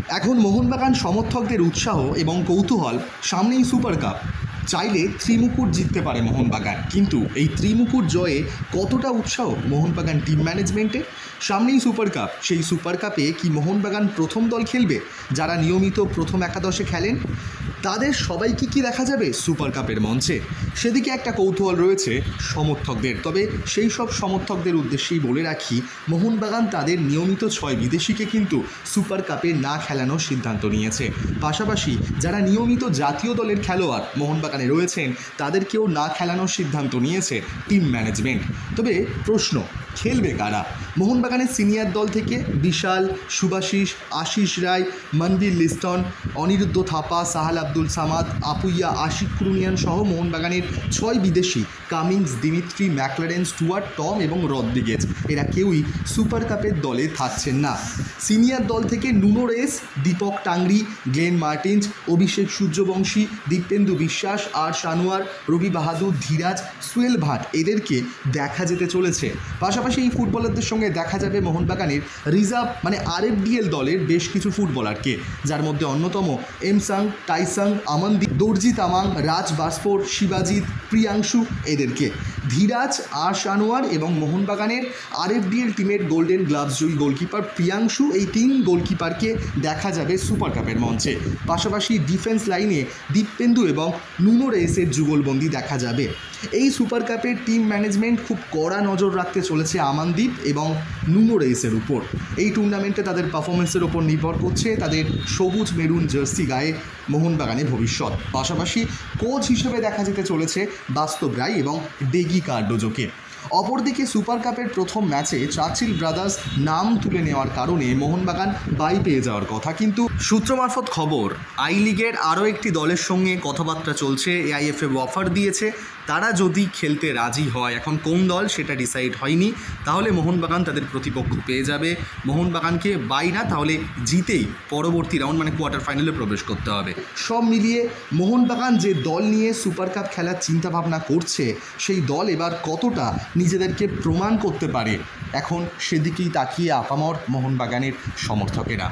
এখন মোহনবাগান সমর্থকদের উৎসাহ এবং কৌতূহল, সামনেই সুপার কাপ, চাইলে ত্রিমুকুট জিততে পারে মোহনবাগান। কিন্তু এই ত্রিমুকুট জয়ে কতটা উৎসাহ মোহনবাগান টিম ম্যানেজমেন্টে? সামনেই সুপার কাপ, সেই সুপার কাপে কি মোহনবাগান প্রথম দল খেলবে যারা নিয়মিত প্রথম একাদশে খেলেন? তাদের সবাইকে কি দেখা যাবে সুপার কাপের মঞ্চে? সেদিকে একটা কৌতূহল রয়েছে সমর্থকদের। তবে সেই সব সমর্থকদের উদ্দেশ্যেই বলে রাখি, মোহনবাগান তাদের নিয়মিত 6 বিদেশিকে কিন্তু সুপার কাপে না খেলানোর সিদ্ধান্ত নিয়েছে। পাশাপাশি যারা নিয়মিত জাতীয় দলের খেলোয়াড় মোহনবাগানে রয়েছেন তাদেরকেও না খেলানোর সিদ্ধান্ত নিয়েছে টিম ম্যানেজমেন্ট। তবে প্রশ্ন, খেলবে কারা? মোহনবাগানের সিনিয়র দল থেকে বিশাল, শুভাশিস, আশিস রায়, মনবীর লিস্টন, অনিরুদ্ধ থাপা, সাহাল আব্দুল সামাদ, আপুইয়া, আশিক কুরুনিয়ান সহ মোহনবাগানের 6 বিদেশি Cummings, Dimitri, McLaren, Stewart, Tom এবং রদ্রিগেজ এরা কেউই সুপার কাপের দলে থাকছেন না। সিনিয়র দল থেকে নুনো রেস, দীপক টাংরি, গ্লেন মার্টিন্স, অভিষেক সূর্যবংশী, দীপেন্দু বিশ্বাস, আর সানোয়ার, রবি বাহাদুর, ধীরাজ, সুয়েল ভাট এদেরকে দেখা যেতে চলেছে। পাশাপাশি এই ফুটবলারদের সঙ্গে দেখা যাবে মোহনবাগানের রিজার্ভ আরএফডিএল দলের বেশ কিছু ফুটবলারকে, যার মধ্যে অন্যতম এমসাং, টাইসাং, আমনদীপ, দর্জি তামাং, রাজ বাসফোর, শিবাজিৎ, প্রিয়াংশু এদেরকে। ধীরাজ, আর সানোয়ার এবং মোহনবাগানের আরএফডিএল টিমের গোল্ডেন গ্লাভস জয়ী গোলকিপার প্রিয়াংশু, এই 3 গোলকিপারকে দেখা যাবে সুপার কাপের মঞ্চে। পাশাপাশি ডিফেন্স লাইনে দীপেন্দু এবং নুনো রেসের যুগলবন্দি দেখা যাবে। এই সুপার কাপের টিম ম্যানেজমেন্ট খুব কড়া নজর রাখতে চলেছে আমানদীপ এবং নুনো রেসের উপর। এই টুর্নামেন্টে তাদের পারফরমেন্সের ওপর নির্ভর করছে তাদের সবুজ মেরুন জার্সি গায়ে মোহনবাগানের ভবিষ্যৎ। পাশাপাশি কোচ হিসেবে দেখা যেতে চলেছে বাস্তব রায় এবং ডেগি কার্ডোজোকে। অপরদিকে সুপার কাপের প্রথম ম্যাচে চার্চিল ব্রাদার্স নাম তুলে নেওয়ার কারণে মোহনবাগান বাই পেয়ে যাওয়ার কথা, কিন্তু সূত্র মারফত খবর আই লিগের আরও একটি দলের সঙ্গে কথাবার্তা চলছে। এআইএফএ অফার দিয়েছে, তারা যদি খেলতে রাজি হয়, এখন কোন দল সেটা ডিসাইড হয়নি, তাহলে মোহনবাগান তাদের প্রতিপক্ষ পেয়ে যাবে। মোহনবাগানকে বাই না, তাহলে জিতেই পরবর্তী রাউন্ড মানে কোয়ার্টার ফাইনালে প্রবেশ করতে হবে। সব মিলিয়ে মোহনবাগান যে দল নিয়ে সুপার কাপ খেলার চিন্তাভাবনা করছে, সেই দল এবার কতটা নিজেদেরকে প্রমাণ করতে পারে, এখন সেদিকেই তাকিয়ে আপামর মোহনবাগানের সমর্থকেরা।